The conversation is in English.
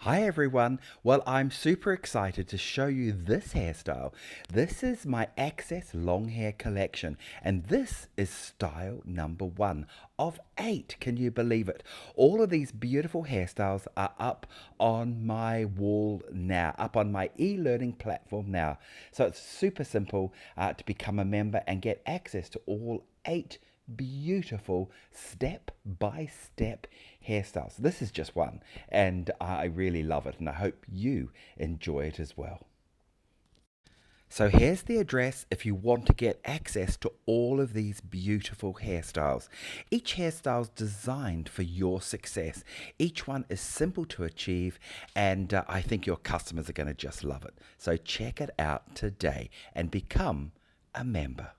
Hi everyone. Well, I'm super excited to show you this hairstyle. This is my Access long hair collection, and this is style number 1 of 8. Can you believe it? All of these beautiful hairstyles are up on my wall now, up on my e-learning platform now. So it's super simple to become a member and get access to all 8 beautiful step-by-step hairstyles. This is just one, and I really love it, and I hope you enjoy it as well. So here's the address if you want to get access to all of these beautiful hairstyles. Each hairstyle is designed for your success. Each one is simple to achieve, and I think your customers are going to just love it. So check it out today and become a member.